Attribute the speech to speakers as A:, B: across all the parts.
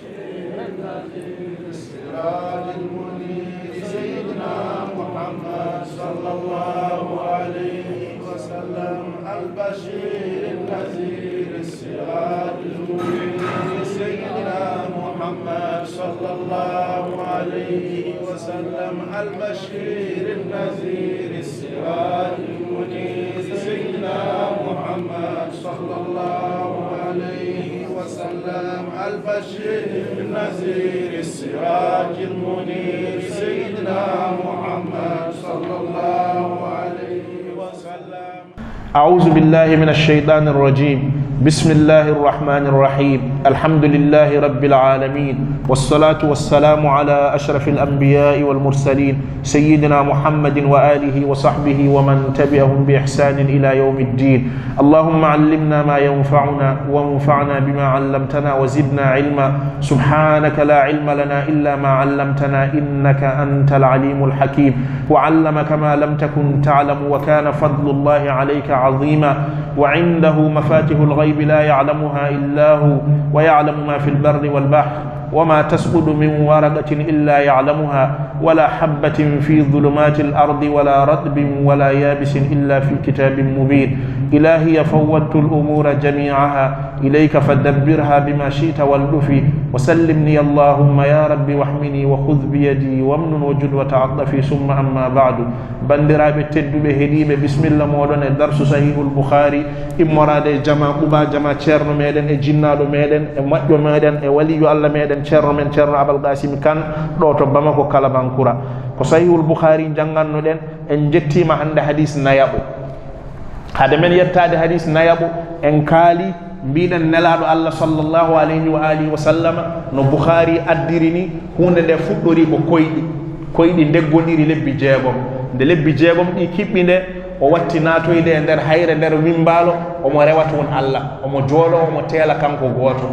A: البشير النذير السراج المنير سيدنا محمد صلى الله عليه وسلم البشير النذير السراج المنير سيدنا محمد صلى الله عليه وسلم البشير النذير السراج المنير سيدنا محمد صلى الله عليه وسلم البشير النذير السراج المنير سيدنا محمد صلى الله عليه وسلم.
B: أعوذ بالله من الشيطان الرجيم. بسم الله الرحمن الرحيم. الحمد لله رب العالمين، والصلاة والسلام على أشرف الأنبياء والمرسلين سيدنا محمد وآله وصحبه ومن تبعهم بإحسان إلى يوم الدين. اللهم علمنا ما ينفعنا وانفعنا بما علمتنا وزدنا علما. سبحانك لا علم لنا إلا ما علمتنا إنك أنت العليم الحكيم. وعلمك ما لم تكن تعلم وكان فضل الله عليك عظيما. وعنده مفاتيح الغيب لا يعلمها إلا هو ويعلم ما في البر والبحر وما تسقط من ورقة إلا يعلمها ولا حبة في ظلمات الأرض ولا رطب ولا يابس إلا في كتاب مبين. إلهي فوضت الأمور جميعها إليك فدبرها بما شئت واللفي وسلمني اللهم يا رب واحمني وخذ بيدي وامن وجد وتعطفي. ثم أما بعد بندرابة تدب هديب بسم الله مودون درس صحيح البخاري إمراد جمع قبا جمع تشرن ميدن جناد ميدن مجو ميدن ولي الله ميدن تشرن من تشرن أبو القاسم كان دوتو بامكو كالبانكورا ko sahihul bukhari janganno den en jettima hande hadis nayabo hade men yettade hadis nayabo en kaali mbiɗen nelaɗo Allah sallallahu alayhi wa alihi wa sallam no bukhari addirini hunde nde fuɗɗori ko koyɗi ndeggonɗiri lebbi jeegom nde lebbi jeegom ɗi kiɓɓi nde o watti natoyde e nder hayre nder wimbalo omo rewa toon Allah omo jooɗo omo teela kanko gooto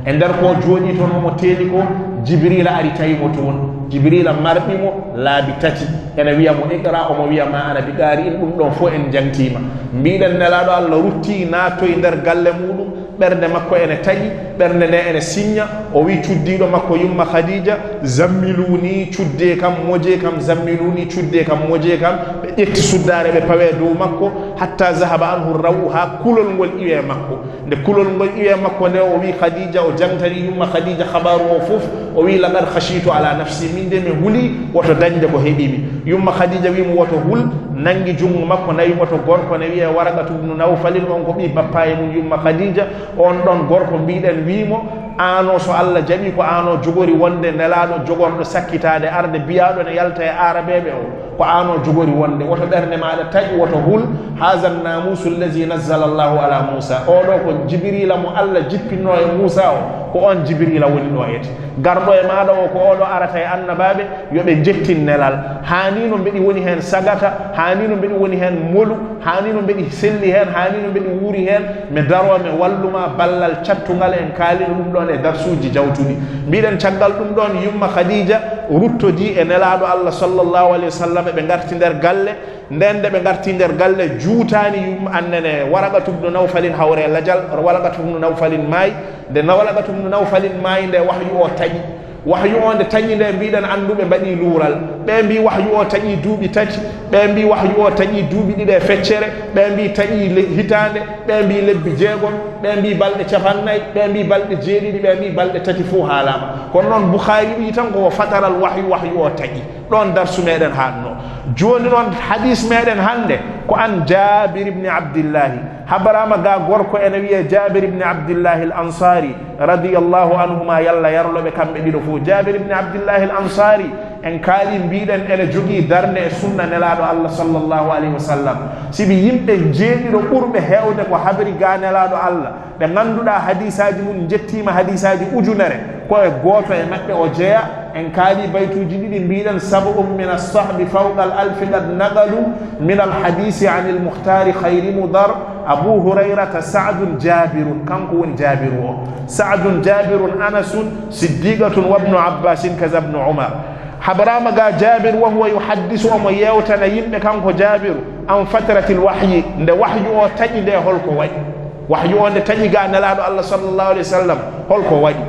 B: e nder ko jooɗi toon omo teeli ko jibrila ari tawimo toon jibrila marɓimo laabi tati ene wiyamo iqra omo wiyama ana biqaari in ɗum ɗon fof en jangtima mbiɗen nelaɗo Allah rutti natoye nder galle muɗum ɓernde makko ene taƴi ɓernde nde ene signa o wi cuddiɗo makko yumma khadija zammiluni cudde kam moje kam zammiluni cudde kam moje kam ɓe ƴetti suddare ɓe pawe dow makko hatta zahaba anhu rawu ha kulol ngol iwe makko nde kulol ngol iwe makko nde o wi khadija o jangtani yumma khadija habaru o fof o wi laqad khashitu ala nafsi min de mi huli woto dañde ko heɓimi yumma khadija wimo woto hul nangi jungo makko nayi woto gorko ne wiye Waraqatu ibn Nawfal on ko ɓi bappaye mum yumma khadija on ɗon gorko mbiɗen wimo ano so Allah jaɓi ko ano jogori wonde nelaɗo jogorɗo sakkitade arde biyaɗo ne yalta e arabeɓe o ko ano jogori wonde woto ɓernde maɗa taƴi woto hul haza namusu allazi nazzala Allahu ala Musa oɗo ko jibrila mo Allah jippinno e Musa o ko on jibrila woni ɗo ete garɗo e maɗa o ko oɗo arata e annabaɓe yoɓe jettin nelal hanino mbeɗi woni hen sagata hanino mbeɗi woni hen molu hanino mbeɗi selli hen hanino mbeɗi wuuri hen mi daro mi walluma ballal cattugal en kaalino ɗum ɗon e darsuji jawtuɗi mbiɗen caggal ɗum ɗon yumma khadija ruttodi e nelaɗo Allah sallallahu alayhi wa sallam ɓe garti nder galle nden de ɓe garti nder galle juutani yumma annene Waraqatu ibn Nawfalin hawre lajal Waraqatu ibn Nawfalin maayi nde Waraqatu ibn Nawfalin maayi nde wahyu o taƴi wahyu o nde tañi nde mbiɗen annduɓe mbaɗi luural ɓe mbi wahyu o taƴi duuɓi tati ɓe mbi wahyu o taƴi duuɓi ɗiɗi e feccere ɓe mbi taƴi hitande ɓe mbi lebbi jeegom ɓe mbi balɗe capannayyi ɓe mbi balɗe jeeɗiɗi ɓe mbi balɗe tati fof haalama kono noon Bukhari wi tan ko fataral wahyu o taƴi ɗon darsu meɗen haɗno joni noon hadis meɗen hande ko an Jabir ibn Abdillahi habarama ga gorko ene wiye Jabir ibn Abdillahi al ansari radiyallahu anhuma yalla yarloɓe kamɓe ɗiɗo fof Jabir ibn Abdillahi al ansari en kaali mbiɗen ene jogii darde e sunna nelaɗo Allah sallallahu alayhi wa sallam sibi yimɓe jeeɗiɗo ɓurɓe heewde ko habri ga nelaɗo Allah ɓe ngannduɗa hadisaji mum jettima hadisaji ujunere koye gooto e maɓɓe o jeeya en kaali baytuji ɗiɗi mbiɗen sab'un min as-sahbi fawqa al-alfi qad naqalu min al-hadisi an al-muhtari khayri mudar Abu Hurayrata Sa'dun Jabirun kanko woni Jabiru o Sa'dun Jabirun Anasun Siddiqatun wa ibnu Abbasin kaza ibnu Umar habrama ga Jabir wa huwa yuhaddisu omo yewtana yimɓe kanko Jabiru an fatratil wahyi nde wahyu o taƴi nde holko waɗi wahyu o nde taƴi ga nelaɗo Allah sallallahu alayhi wa sallam holko waɗi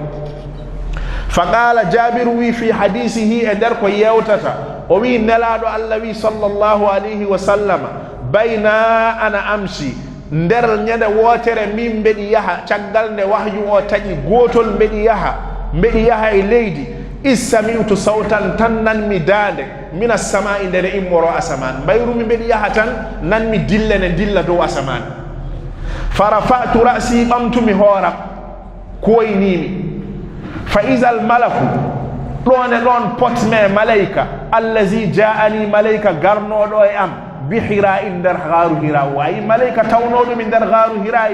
B: فقال جابر وي في حديثه ادركو يوتتا وي نلادو الله صلى الله عليه وسلم بين انا امشي nder nyande wotere min bedi yaha caggal ne wahyu o taji gotol bedi yaha e leydi isami'tu sautan tan nan mi dande min as-sama'i nder immoro asaman bayru mi bedi yaha tan nan mi dillene dilla do asaman farafa'tu ra'si bamtu mi hora koynimi fa izal malaku don potme malaika allazi ja'ani malaika garnodo e am بحراء در غار هراء واي ملائكة تونود من در غار هراء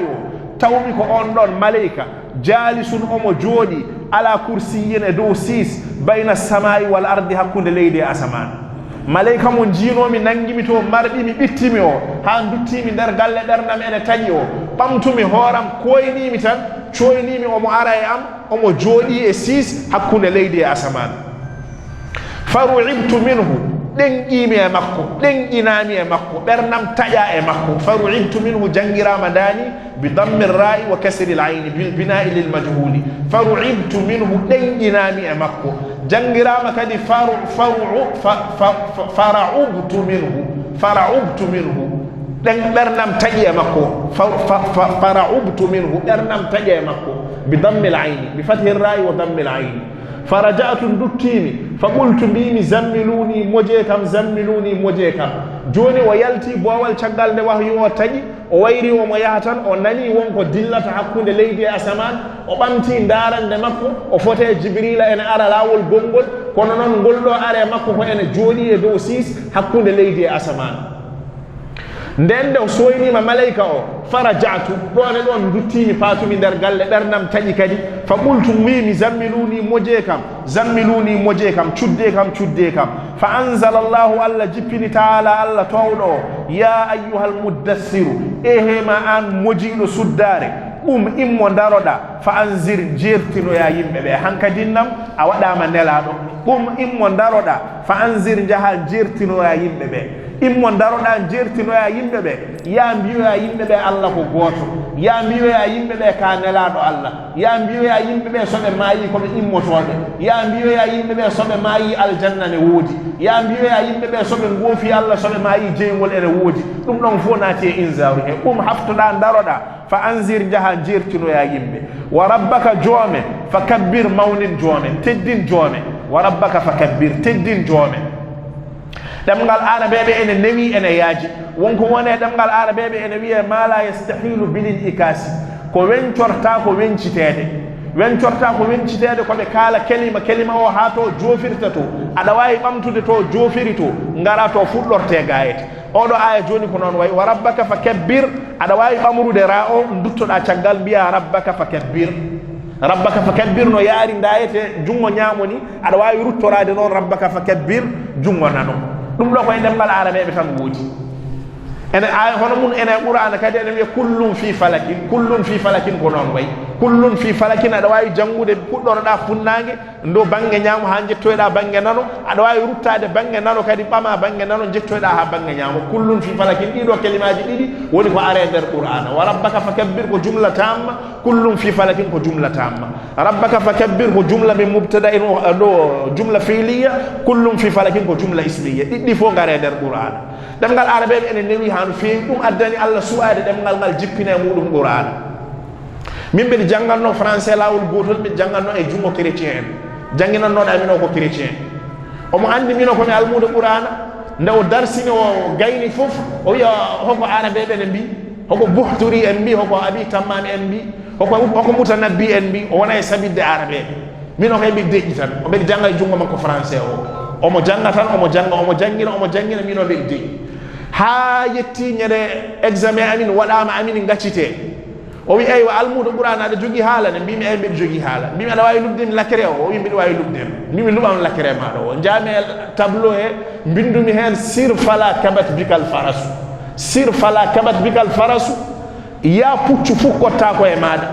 B: تومي كو اون ملائكة جالس أمو جودي على كرسي دو سيس بين السماء والأرض هكون ليدي أسمان ملائكة من جينو من ننجي تو مردي مي بيتيمي او هان دوتي من در غال در نام انا تانيو بامتومي هورام كويني مي تان تشويني مي أمو أراي أم أمو جودي سيس هكون ليدي أسمان فرعبت منه دنجيمي مكو دنجينامي مكو برنام تايا مكو فرعبت منه جنجرا مداني بضم الراء وكسر العين بالبناء للمجهول فرعبت منه دنجينامي مكو جنجرا مكدي فرعبت منه برنام تايا مكو فرعبت منه برنام تايا مكو بضم العين بفتح الراء وضم العين فرجعت دوتيني فقلت بيني زملوني موجيكم جوني ويلتي بوال تشغال ne wahyu o tagi o wayri o mo yahatan o nani wonko dillata hakkunde leydi asaman o bamti darande makko o fote jibrila en ara lawol gongol kono non goldo are makko ko ene jodi e dow sis hakkunde leydi asaman ndende o soynima malaika o farajatu don duttimi patumi der galle bernam taji kadi fa qultu mimi zammiluni mojekam cudde kam fa anzala Allah alla jippini taala alla tawdo ya ayyuhal muddassiru ehema an mojido suddare immo daroda fa anzir jertino ya yimbe be hankadinnam a wadama nelado immo daroda fa anzir jahal jertino ya yimbe be immo daroda jertino ya yimbe be ya mbiyo ya yimbe be Allah ko goto ya mbiyo ya yimbe be ka nelado Allah ya mbiyo ya yimbe be sobe mayi ko immo tobe ya mbiyo ya yimbe be sobe mayi aljanna ne wodi ya mbiyo ya yimbe be sobe ngofi Allah sobe mayi jeengol ene wodi dum don fo naati inzaru e haftuda daroda fa anzir jaha jertino ya yimbe wa rabbaka jome fakabbir mawnin jome teddin jome wa rabbaka fakabbir teddin jome damgal ana bebe ene newi ene yaaji wonko wone damgal ana bebe ene wiye mala yastahilu bil ikasi ko wencorta ko wencitede ko be kala kelima o hato jofirta to ada wawi bamtude to jofirito ngara to fuddorte gaayete odo aya joni ko non way wa rabbaka fakabbir ada wawi bamrude ra o duttoda caggal biya rabbaka fakabbir no yaari ndayete jungo nyamoni ada wawi ruttorade non rabbaka fakabbir jungo nano dum do koy demgal arabe be tan woodi ene ay hono mun ene qur'ana kadi ene wiya kullun fi falakin ko non way kullun fi falakin ada wawi jangude puddoroda funnange ndo bange nyaamu ha jettoyda bange nano ada wawi ruttade bange nano kadi bama bange nano jettoyda ha bange nyaamu kullun fi falakin dido kalimaji didi woni ko are der qur'ana wa rabbaka fakabbir ko jumla tamma kullun fi falakin ko jumla tamma rabbaka fakabbir ko jumla min mubtada'in do jumla fi'liya kullun fi falakin ko jumla ismiya didi fo ngare der qur'ana demgal arabe ene newi hanu fi dum addani Allah suade demgal ngal jippine mudum qur'ana min be jangalno français lawol gotol be jangalno e jungo chrétien janginanno da mino ko chrétien o mo andi mino ko mi almude qur'ana nde o darsini o gayni fof o wiya hoko arabe be ne mbi hoko buhturi en mbi hoko abi tamami en mbi hoko mutanabbi en mbi o wona e sabidde arabe mino ko be deji tan o be jangal jungo makko français o mo janga tan o mo jangina mino be deji ha yetti nyere examen amin wadama amin ngacite o wi aywa almudo qur'ana da jogi hala ne bimi ay be jogi hala bimi ada wawi lubden lakere o wi mbido wawi lubden bimi lubam lakere ma do jame tableau e bindumi hen sir fala kabat bikal farasu ya puccu fukkotta ko e mada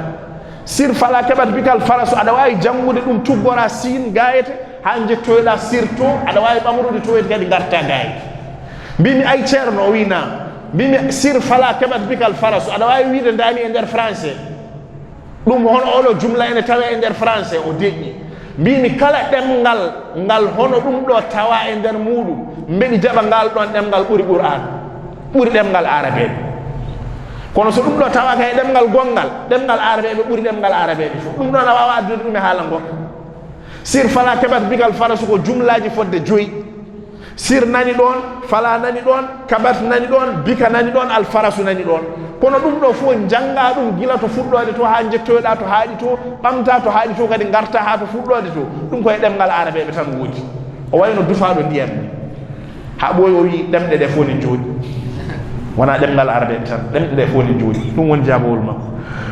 B: sir fala kabat bikal farasu ada wawi jangude dum tuggora sin gaayete ha jettoyda sir to ada wawi bamrude to e kadi garta gaayete bimi ay cerno wina bimi sir fala kabat bikal farasu ada wawi wiide ndani e der français dum hon odo jumla ene tawe e der français o deñi mbimi kala ɗemngal ngal hono ɗum ɗo tawa e nder muɗum mbeɗi jaɓa ngal ɗon ɗemngal ɓuri qur'an ɓuri ɗemngal arabeɓe kono so ɗum ɗo tawa kay ɗemngal gongal ɗemngal arabeɓe ɓuri ɗemngal arabeɓe fof ɗum ɗon a wawa addude ɗum e haala gonga sir fala keɓat bigal farasu ko jumlaji fodde 5 sir nani ɗon fala nani ɗon kabat nani ɗon bika nani ɗon alfarasu nani ɗon kono ɗum ɗo fof janga ɗum gila to fuɗɗode to ha jettoyɗa to haaɗi to ɓamta to haaɗi to kadi garta ha to fuɗɗode to ɗum koye ɗemgal arabeɓe tan woodi o wayno dufaɗo ndiyam ni ha ɓooyi o wi ɗemɗe ɗe fof ne jooɗi wona ɗemgal arabeɓe tan ɗemɗe ɗe fof ne jooɗi ɗum woni jabowol makko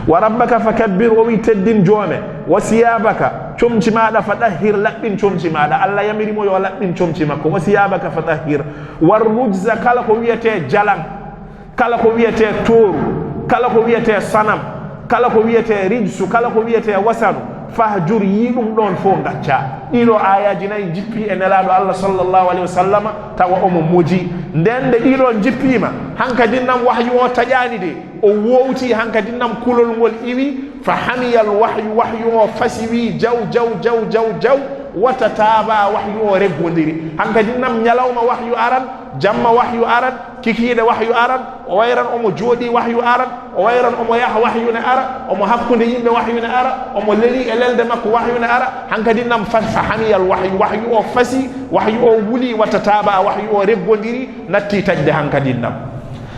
B: wa rabbaka fakabbir o wi teddin joome wa siyabaka comci maɗa fa ɗahhir laɓɓin comci maɗa allah yamirimo yo laɓɓin comci makko wa siyabaka fa ɗahhir war rujza kala ko wiyete jalan kala ko wiyete tooru kala ko wiyete sanam kala ko wiyete rijsu kala ko wiyete wasanu fahjur yi ɗum ɗon fof gacca ɗiɗo ayaji nayi jippi e nelaɗo allah sallllahu alayhi wa sallam tawa omo moji nden de ɗiɗon jippima hankadinnam wahyu o taƴani de o wowti hankadinnam kulol ngol iwi fa hamiyal wahyu o fasi wi jaw wata taaba wahyu o reggodiri hankadinnam ñalawma wahyu aran jamma wahyu aran kikiɗe wahyu aran o wayran omo jooɗi wahyu aran o wayran omo yaha wahyu ne ara omo hakkude yimɓe wahyu ne ara omo leli e lelde makko wahyu ne ara hankadinnam fa hamiyal wahyu o fasi wahyu o wuli wata taaba wahyu o reggodiri natti taƴde hankadinnam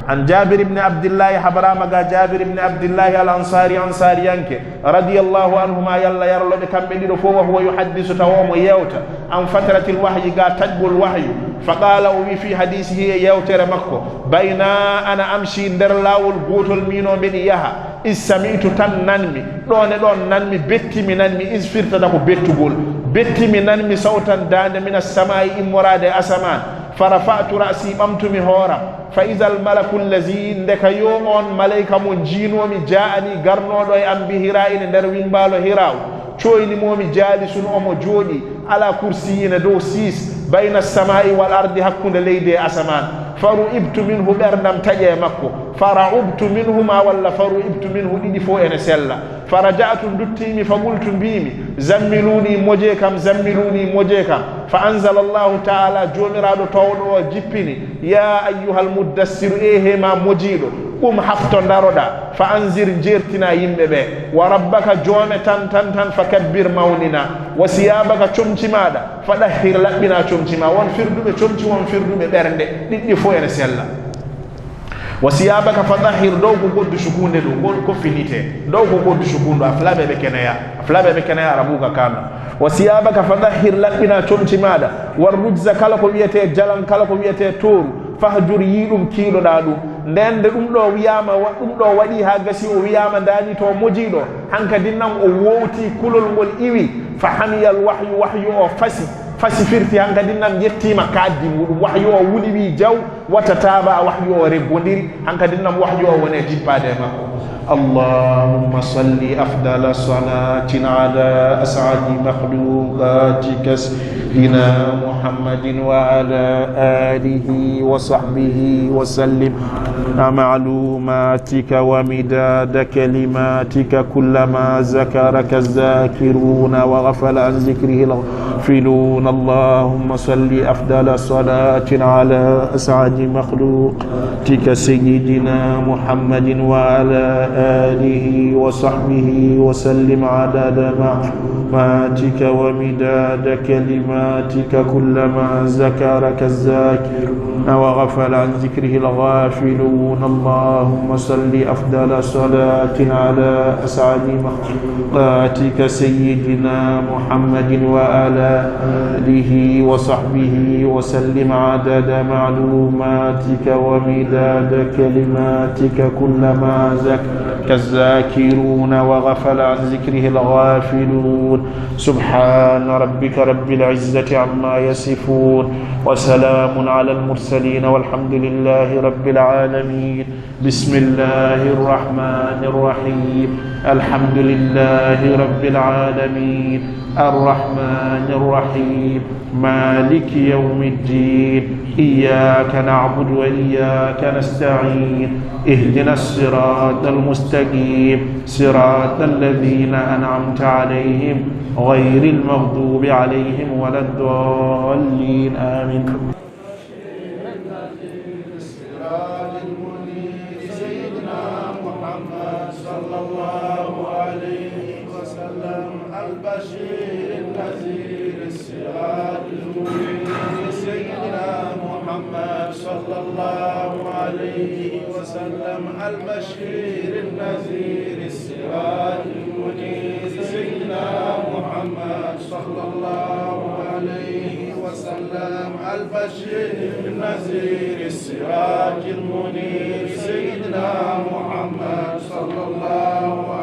B: عن جابر بن عبد الله حبرام جابر بن عبد الله الأنصاري أنصاريانك رضي الله عنهما يلا يرلو كم بدير فوق وهو يحدث توم يوتا عن فترة الوحي قال تجب الوحي فقال وفي في حديثه يوتر مكو بين أنا أمشي ندر لاول قوت المينو من إياها إذ سمعت تننمي دون ننمي بيتي من ننمي إذ فرت دكو بيتقول بيتي من ننمي صوتا دان من السماء إمراد أسمان فرفعت رأسي ممتمي هورا فإذا الملك الذي ndeka yo on malaika mo jiinomi jaani garnodo e am bi hiraa'in nder wimbalo hiraw coyni momi jalisun omo joodi ala kursiyina dow 6 bayna as-samaa'i wal ardi hakkunde leydi e asaman faru ibtu minhu bernam taƴe makko fara'ubtu minhuma walla faru ibtu minhu ɗiɗi fo ene sella faraja'tu duttimi faqultu mbimi zammiluni moje kam fa anzala allahu ta'ala jomiraɗo tawɗo o jippini ya ayyuhal muddassiru hema mojiɗo ɗum hafto daroɗa fa anzir jertina yimɓe ɓe wa rabbaka joome tan fakabbir mawnina wa siyabaka comci maɗa fa ɗahhir laɓɓina comci ma won firduɓe comci won firduɓe ɓernde ɗiɗɗi fo ene sella wa siyabaka fa ɗahhir dow ko goddu sukunde ɗum ko finite dow ko goddu sukundu a flaɓe ɓe keneya arabuka kana wa siyabaka fa ɗahhir laɓɓina comci maɗa war rujza kala ko wiyete jalan kala ko wiyete toru fahjur yi ɗum kiiɗoɗa ɗum ndende ɗum ɗo wiyama ɗum ɗo waɗi ha gasi o wiyama dani to mojiɗo hankadinnam o wowti kulol ngol iwi fa hamiyal wahyu o fasi firti hankadinnam yettima kaddi muɗum wahyu o wuli wi jaw wata taaba wahyu o reggodiri hankadinnam wahyu o wone jippade makko اللهم صل أفضل صلاة على أسعد مخلوقاتك سيدنا محمد وعلى آله وصحبه وسلم معلوماتك ومداد كلماتك كلما ذكرك الذاكرون وغفل عن ذكره الغافلون اللهم صل أفضل صلاة على أسعد مخلوقاتك سيدنا محمد وعلى آله وصحبه وسلم عدد معلوماتك ومداد كلماتك كلما ذكرك الذاكرون وغفل عن ذكره الغافلون اللهم صل أفضل صلاة على أسعد مخلوقاتك سيدنا محمد وعلى آله وصحبه وسلم عدد معلوماتك ومداد كلماتك كلما ذكرك الذاكرون وغفل عن ذكره الغافلون سبحان ربك رب العزة عما يصفون وسلام على المرسلين والحمد لله رب العالمين بسم الله الرحمن الرحيم الحمد لله رب العالمين الرحمن الرحيم مالك يوم الدين إياك نعبد وإياك نستعين اهدنا الصراط المستقيم صراط الذين أنعمت عليهم غير المغضوب عليهم ولا الضالين آمين.
A: السراج المنير سيدنا محمد صلى الله عليه وسلم البشير النذير السراج المنير سيدنا محمد صلى الله عليه وسلم البشير النذير السراج المنير سيدنا محمد صلى الله عليه وسلم البشير النذير السراج المنير سيدنا محمد صلى الله